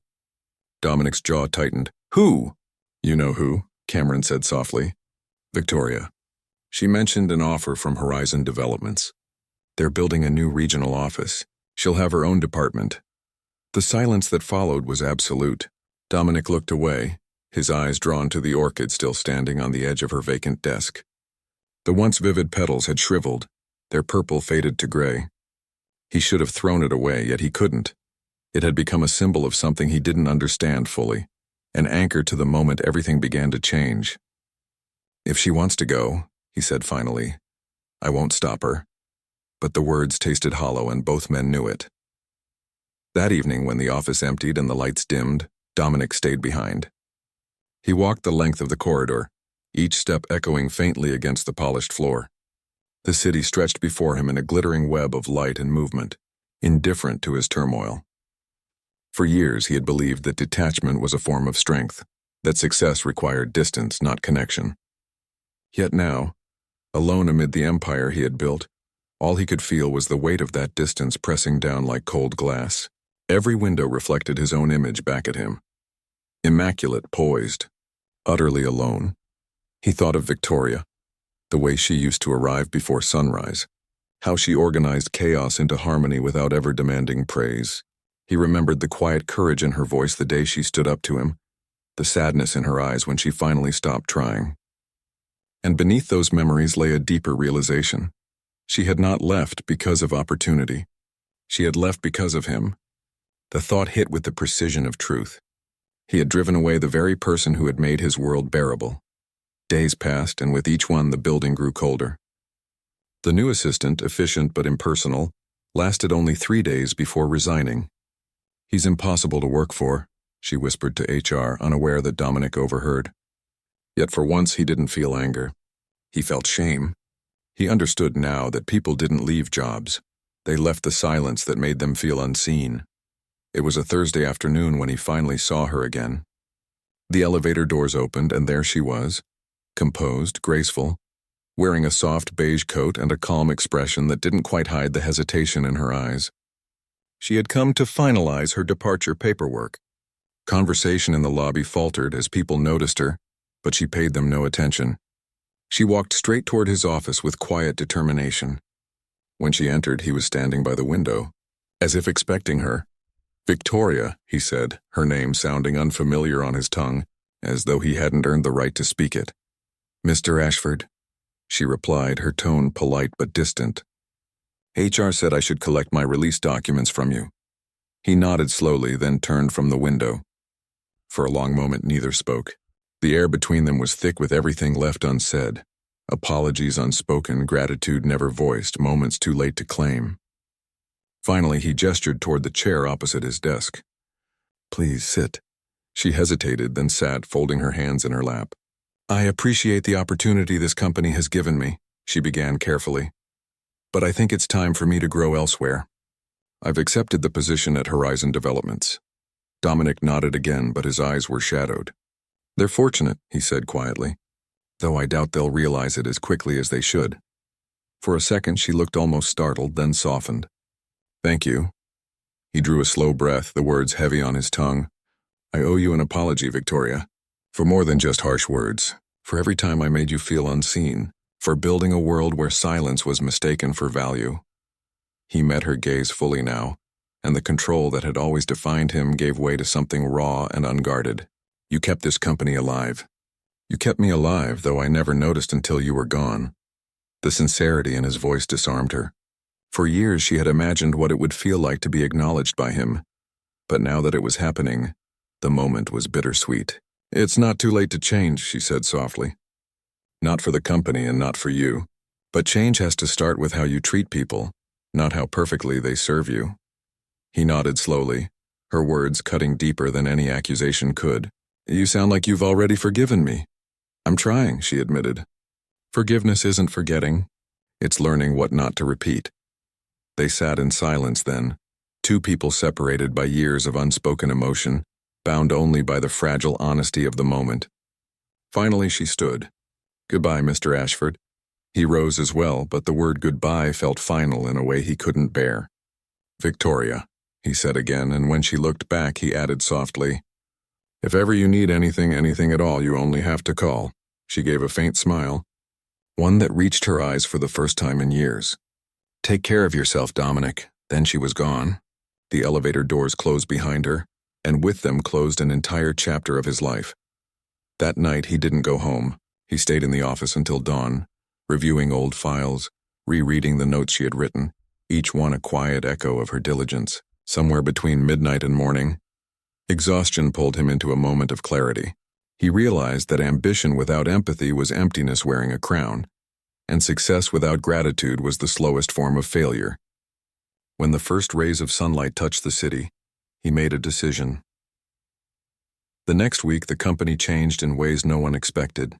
Dominic's jaw tightened. "Who?" "You know who," Cameron said softly. "Victoria. She mentioned an offer from Horizon Developments. They're building a new regional office. She'll have her own department." The silence that followed was absolute. Dominic looked away, his eyes drawn to the orchid still standing on the edge of her vacant desk. The once vivid petals had shriveled, their purple faded to gray. He should have thrown it away, yet he couldn't. It had become a symbol of something he didn't understand fully, an anchor to the moment everything began to change. "If she wants to go," he said finally, "I won't stop her." But the words tasted hollow, and both men knew it. That evening, when the office emptied and the lights dimmed, Dominic stayed behind. He walked the length of the corridor, each step echoing faintly against the polished floor. The city stretched before him in a glittering web of light and movement, indifferent to his turmoil. For years he had believed that detachment was a form of strength, that success required distance, not connection. Yet now, alone amid the empire he had built, all he could feel was the weight of that distance pressing down like cold glass. Every window reflected his own image back at him. Immaculate, poised, utterly alone. He thought of Victoria, the way she used to arrive before sunrise, how she organized chaos into harmony without ever demanding praise. He remembered the quiet courage in her voice the day she stood up to him, the sadness in her eyes when she finally stopped trying. And beneath those memories lay a deeper realization. She had not left because of opportunity. She had left because of him. The thought hit with the precision of truth. He had driven away the very person who had made his world bearable. Days passed, and with each one the building grew colder. The new assistant, efficient but impersonal, lasted only 3 days before resigning. "He's impossible to work for," she whispered to HR, unaware that Dominic overheard. Yet for once he didn't feel anger. He felt shame. He understood now that people didn't leave jobs. They left the silence that made them feel unseen. It was a Thursday afternoon when he finally saw her again. The elevator doors opened, and there she was, composed, graceful, wearing a soft beige coat and a calm expression that didn't quite hide the hesitation in her eyes. She had come to finalize her departure paperwork. Conversation in the lobby faltered as people noticed her, but she paid them no attention. She walked straight toward his office with quiet determination. When she entered, he was standing by the window, as if expecting her. "Victoria," he said, her name sounding unfamiliar on his tongue, as though he hadn't earned the right to speak it. "Mr. Ashford," she replied, her tone polite but distant. "HR said I should collect my release documents from you." He nodded slowly, then turned from the window. For a long moment neither spoke. The air between them was thick with everything left unsaid. Apologies unspoken, gratitude never voiced, moments too late to claim. Finally, he gestured toward the chair opposite his desk. "Please sit." She hesitated, then sat, folding her hands in her lap. "I appreciate the opportunity this company has given me," she began carefully. "But I think it's time for me to grow elsewhere. I've accepted the position at Horizon Developments." Dominic nodded again, but his eyes were shadowed. "They're fortunate," he said quietly, "though I doubt they'll realize it as quickly as they should." For a second she looked almost startled, then softened. "Thank you." He drew a slow breath, the words heavy on his tongue. "I owe you an apology, Victoria. For more than just harsh words. For every time I made you feel unseen. For building a world where silence was mistaken for value." He met her gaze fully now, and the control that had always defined him gave way to something raw and unguarded. "You kept this company alive. You kept me alive, though I never noticed until you were gone." The sincerity in his voice disarmed her. For years she had imagined what it would feel like to be acknowledged by him. But now that it was happening, the moment was bittersweet. "It's not too late to change," she said softly. "Not for the company and not for you. But change has to start with how you treat people, not how perfectly they serve you." He nodded slowly, her words cutting deeper than any accusation could. "You sound like you've already forgiven me." "I'm trying," she admitted. "Forgiveness isn't forgetting. It's learning what not to repeat." They sat in silence then, two people separated by years of unspoken emotion, bound only by the fragile honesty of the moment. Finally she stood. "Goodbye, Mr. Ashford." He rose as well, but the word goodbye felt final in a way he couldn't bear. "Victoria," he said again, and when she looked back he added softly, "If ever you need anything at all, you only have to call." She gave a faint smile, one that reached her eyes for the first time in years. "Take care of yourself, Dominic." Then she was gone. The elevator doors closed behind her, and with them closed an entire chapter of his life. That night he didn't go home. He stayed in the office until dawn, reviewing old files, rereading the notes she had written, each one a quiet echo of her diligence. Somewhere between midnight and morning, exhaustion pulled him into a moment of clarity. He realized that ambition without empathy was emptiness wearing a crown, and success without gratitude was the slowest form of failure. When the first rays of sunlight touched the city, he made a decision. The next week, the company changed in ways no one expected.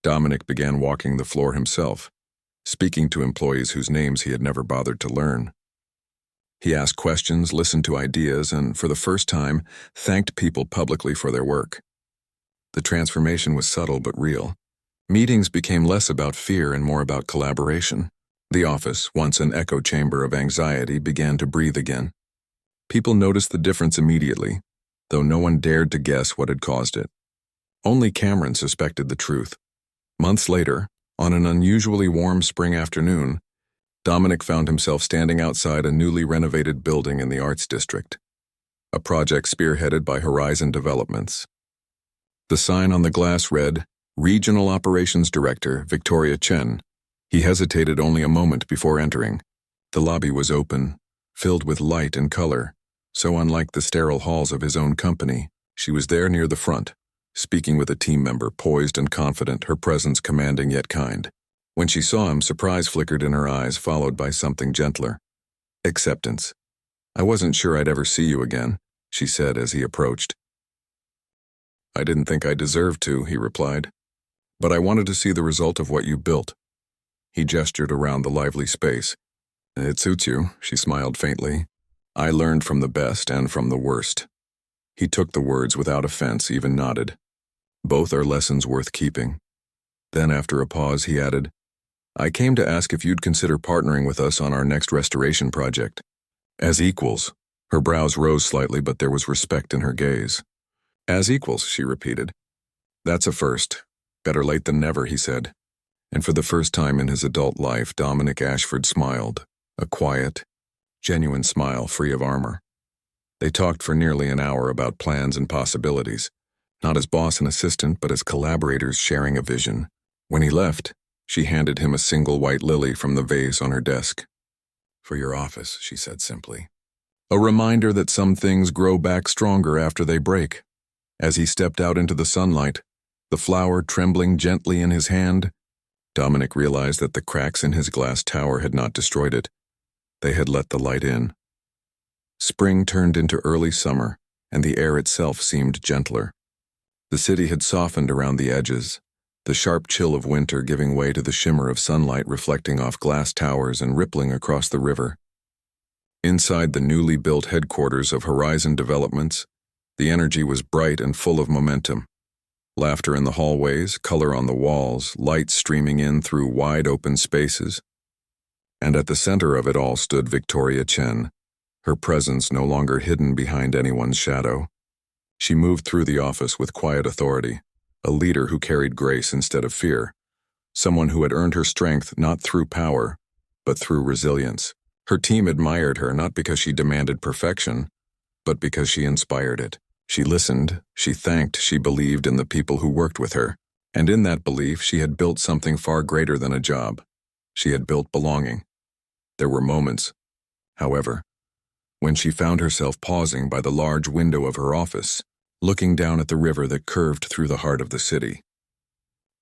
Dominic began walking the floor himself, speaking to employees whose names he had never bothered to learn. He asked questions, listened to ideas, and, for the first time, thanked people publicly for their work. The transformation was subtle but real. Meetings became less about fear and more about collaboration. The office, once an echo chamber of anxiety, began to breathe again. People noticed the difference immediately, though no one dared to guess what had caused it. Only Cameron suspected the truth. Months later, on an unusually warm spring afternoon, Dominic found himself standing outside a newly renovated building in the Arts District, a project spearheaded by Horizon Developments. The sign on the glass read, "Regional Operations Director, Victoria Chen." He hesitated only a moment before entering. The lobby was open, filled with light and color, so unlike the sterile halls of his own company. She was there near the front, speaking with a team member, poised and confident, her presence commanding yet kind. When she saw him, surprise flickered in her eyes, followed by something gentler. Acceptance. "I wasn't sure I'd ever see you again," she said as he approached. "I didn't think I deserved to," he replied. "But I wanted to see the result of what you built." He gestured around the lively space. "It suits you," she smiled faintly. "I learned from the best and from the worst." He took the words without offense, even nodded. "Both are lessons worth keeping." Then, after a pause, he added, "I came to ask if you'd consider partnering with us on our next restoration project." "As equals." Her brows rose slightly, but there was respect in her gaze. "As equals," she repeated. "That's a first. Better late than never," he said. And for the first time in his adult life, Dominic Ashford smiled, a quiet, genuine smile free of armor. They talked for nearly an hour about plans and possibilities, not as boss and assistant, but as collaborators sharing a vision. When he left, she handed him a single white lily from the vase on her desk. "For your office," she said simply. A reminder that some things grow back stronger after they break. As he stepped out into the sunlight, the flower trembling gently in his hand, Dominic realized that the cracks in his glass tower had not destroyed it. They had let the light in. Spring turned into early summer, and the air itself seemed gentler. The city had softened around the edges, the sharp chill of winter giving way to the shimmer of sunlight reflecting off glass towers and rippling across the river. Inside the newly built headquarters of Horizon Developments, the energy was bright and full of momentum. Laughter in the hallways, color on the walls, light streaming in through wide open spaces. And at the center of it all stood Victoria Chen, her presence no longer hidden behind anyone's shadow. She moved through the office with quiet authority, a leader who carried grace instead of fear, someone who had earned her strength not through power, but through resilience. Her team admired her not because she demanded perfection, but because she inspired it. She listened, she thanked, she believed in the people who worked with her, and in that belief she had built something far greater than a job. She had built belonging. There were moments, however, when she found herself pausing by the large window of her office, looking down at the river that curved through the heart of the city.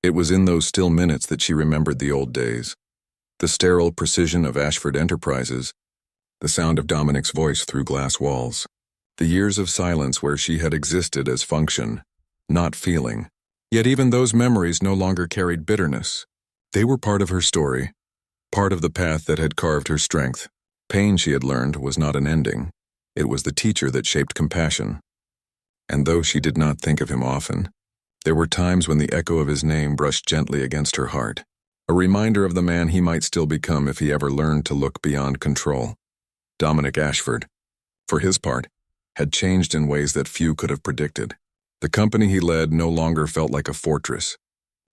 It was in those still minutes that she remembered the old days, the sterile precision of Ashford Enterprises, the sound of Dominic's voice through glass walls, the years of silence where she had existed as function, not feeling. Yet even those memories no longer carried bitterness. They were part of her story, part of the path that had carved her strength. Pain, she had learned, was not an ending. It was the teacher that shaped compassion. And though she did not think of him often, there were times when the echo of his name brushed gently against her heart, a reminder of the man he might still become if he ever learned to look beyond control. Dominic Ashford, for his part, had changed in ways that few could have predicted. The company he led no longer felt like a fortress.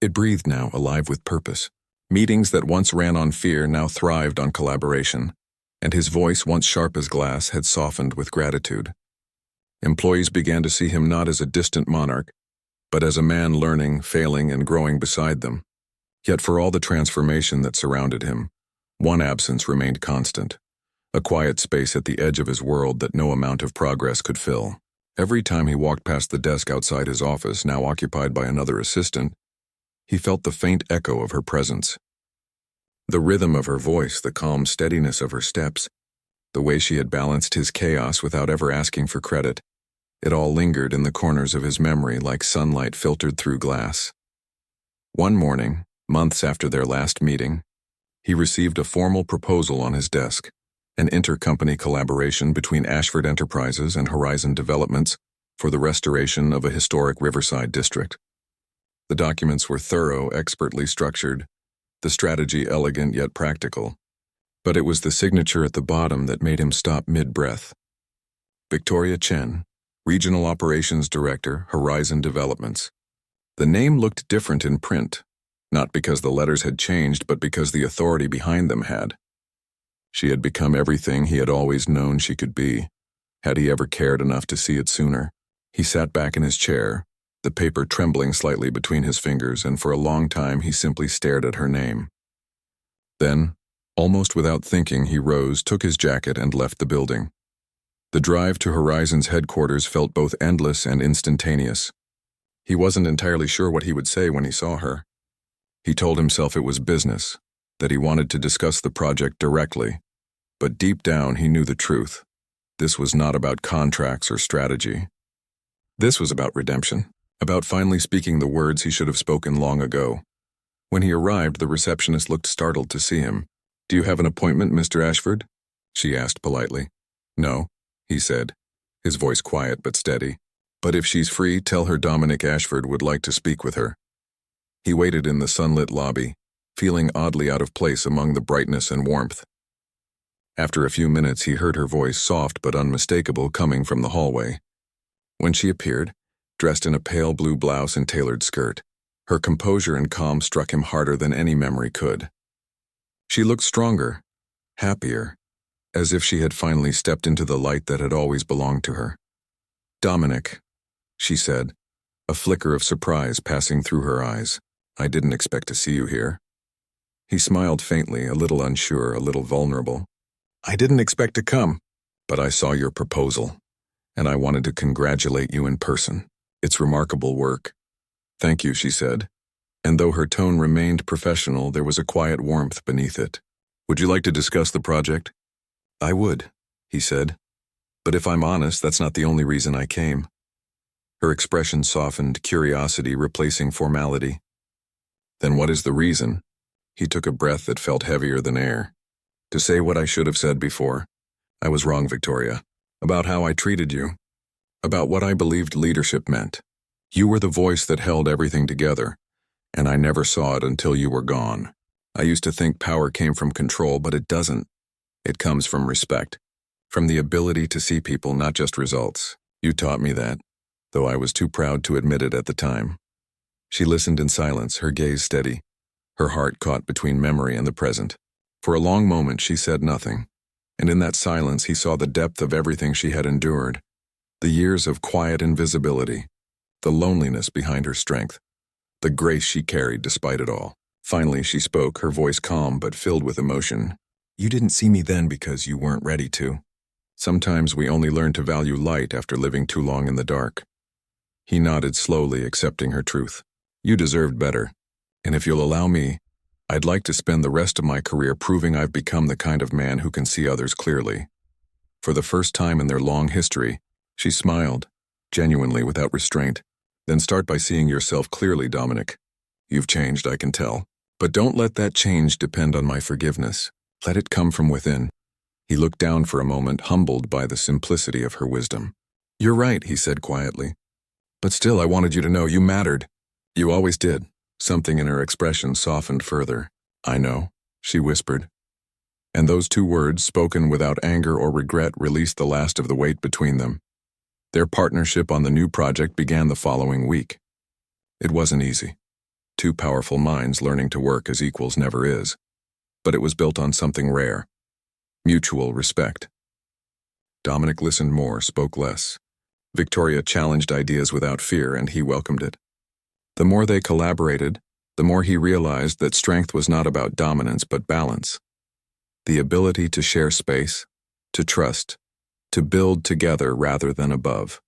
It breathed now, alive with purpose. Meetings that once ran on fear now thrived on collaboration, and his voice, once sharp as glass, had softened with gratitude. Employees began to see him not as a distant monarch, but as a man learning, failing, and growing beside them. Yet for all the transformation that surrounded him, one absence remained constant, a quiet space at the edge of his world that no amount of progress could fill. Every time he walked past the desk outside his office, now occupied by another assistant, he felt the faint echo of her presence. The rhythm of her voice, the calm steadiness of her steps, the way she had balanced his chaos without ever asking for credit, it all lingered in the corners of his memory like sunlight filtered through glass. One morning, months after their last meeting, he received a formal proposal on his desk, an intercompany collaboration between Ashford Enterprises and Horizon Developments for the restoration of a historic riverside district. The documents were thorough, expertly structured, the strategy elegant yet practical, but it was the signature at the bottom that made him stop mid-breath. Victoria Chen, Regional Operations Director, Horizon Developments. The name looked different in print, not because the letters had changed, but because the authority behind them had. She had become everything he had always known she could be, had he ever cared enough to see it sooner. He sat back in his chair, the paper trembling slightly between his fingers, and for a long time he simply stared at her name. Then, almost without thinking, he rose, took his jacket, and left the building. The drive to Horizon's headquarters felt both endless and instantaneous. He wasn't entirely sure what he would say when he saw her. He told himself it was business, that he wanted to discuss the project directly, but deep down he knew the truth. This was not about contracts or strategy. This was about redemption, about finally speaking the words he should have spoken long ago. When he arrived, the receptionist looked startled to see him. "Do you have an appointment, Mr. Ashford?" she asked politely. "No," he said, his voice quiet but steady. "But if she's free, tell her Dominic Ashford would like to speak with her." He waited in the sunlit lobby, feeling oddly out of place among the brightness and warmth. After a few minutes, he heard her voice, soft but unmistakable, coming from the hallway. When she appeared, dressed in a pale blue blouse and tailored skirt, her composure and calm struck him harder than any memory could. She looked stronger, happier, as if she had finally stepped into the light that had always belonged to her. "Dominic," she said, a flicker of surprise passing through her eyes. "I didn't expect to see you here." He smiled faintly, a little unsure, a little vulnerable. "I didn't expect to come, but I saw your proposal, and I wanted to congratulate you in person. It's remarkable work." "Thank you," she said, and though her tone remained professional, there was a quiet warmth beneath it. "Would you like to discuss the project?" "I would," he said, "but if I'm honest, that's not the only reason I came." Her expression softened, curiosity replacing formality. "Then what is the reason?" He took a breath that felt heavier than air. "To say what I should have said before. I was wrong, Victoria, about how I treated you, about what I believed leadership meant. You were the voice that held everything together, and I never saw it until you were gone. I used to think power came from control, but it doesn't. It comes from respect. from the ability to see people, not just results. You taught me that, though I was too proud to admit it at the time. She listened in silence, her gaze steady, her heart caught between memory and the present. For a long moment she said nothing, and in that silence he saw the depth of everything she had endured, the years of quiet invisibility, the loneliness behind her strength, the grace she carried despite it all. Finally she spoke, her voice calm but filled with emotion. You didn't see me then because you weren't ready to. Sometimes we only learn to value light after living too long in the dark. He nodded slowly, accepting her truth. You deserved better, and if you'll allow me, I'd like to spend the rest of my career proving I've become the kind of man who can see others clearly. For the first time in their long history, she smiled, genuinely without restraint. Then start by seeing yourself clearly, Dominic. You've changed, I can tell. But don't let that change depend on my forgiveness. Let it come from within. He looked down for a moment, humbled by the simplicity of her wisdom. You're right, he said quietly. But still, I wanted you to know you mattered. You always did. Something in her expression softened further. I know, she whispered. And those two words, spoken without anger or regret, released the last of the weight between them. Their partnership on the new project began the following week. It wasn't easy. Two powerful minds learning to work as equals never is. But it was built on something rare. Mutual respect. Dominic listened more, spoke less. Victoria challenged ideas without fear, and he welcomed it. The more they collaborated, the more he realized that strength was not about dominance but balance. The ability to share space, to trust, to build together rather than above.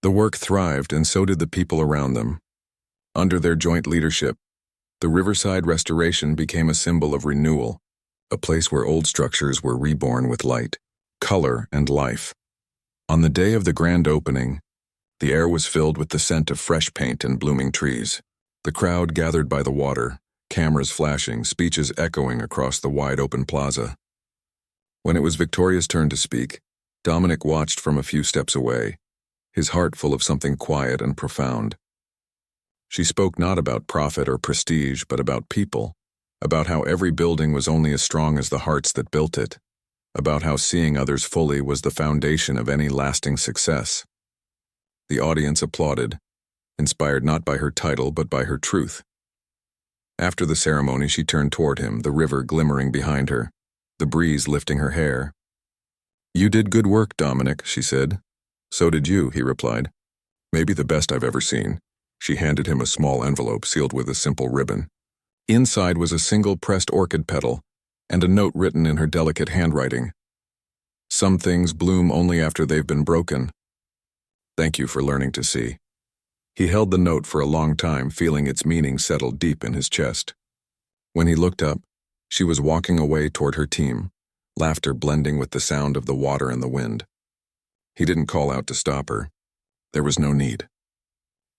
The work thrived, and so did the people around them. Under their joint leadership, the Riverside Restoration became a symbol of renewal, a place where old structures were reborn with light, color, and life. On the day of the grand opening, the air was filled with the scent of fresh paint and blooming trees. The crowd gathered by the water, cameras flashing, speeches echoing across the wide-open plaza. When it was Victoria's turn to speak, Dominic watched from a few steps away, his heart full of something quiet and profound. She spoke not about profit or prestige, but about people, about how every building was only as strong as the hearts that built it, about how seeing others fully was the foundation of any lasting success. The audience applauded, inspired not by her title but by her truth. After the ceremony, she turned toward him, the river glimmering behind her, the breeze lifting her hair. You did good work, Dominic, she said. So did you, he replied. Maybe the best I've ever seen. She handed him a small envelope sealed with a simple ribbon. Inside was a single pressed orchid petal and a note written in her delicate handwriting. Some things bloom only after they've been broken. Thank you for learning to see. He held the note for a long time, feeling its meaning settle deep in his chest. When he looked up, she was walking away toward her team, laughter blending with the sound of the water and the wind. He didn't call out to stop her. There was no need.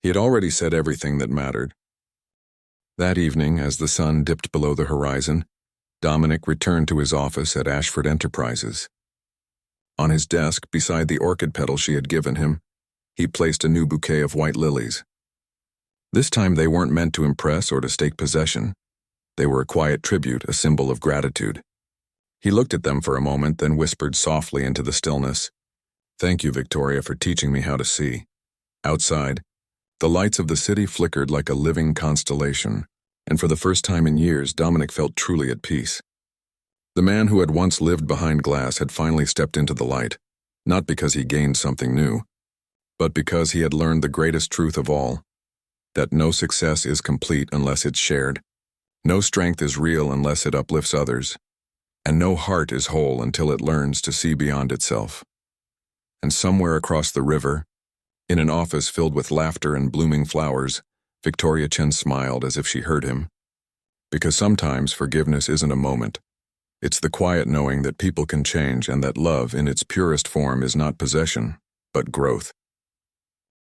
He had already said everything that mattered. That evening, as the sun dipped below the horizon, Dominic returned to his office at Ashford Enterprises. On his desk, beside the orchid petal she had given him, he placed a new bouquet of white lilies. This time they weren't meant to impress or to stake possession. They were a quiet tribute, a symbol of gratitude. He looked at them for a moment, then whispered softly into the stillness, "Thank you, Victoria, for teaching me how to see." Outside, the lights of the city flickered like a living constellation, and for the first time in years, Dominic felt truly at peace. The man who had once lived behind glass had finally stepped into the light, not because he gained something new, but because he had learned the greatest truth of all, that no success is complete unless it's shared, no strength is real unless it uplifts others, and no heart is whole until it learns to see beyond itself. And somewhere across the river, in an office filled with laughter and blooming flowers, Victoria Chen smiled as if she heard him. Because sometimes forgiveness isn't a moment. It's the quiet knowing that people can change and that love in its purest form is not possession, but growth.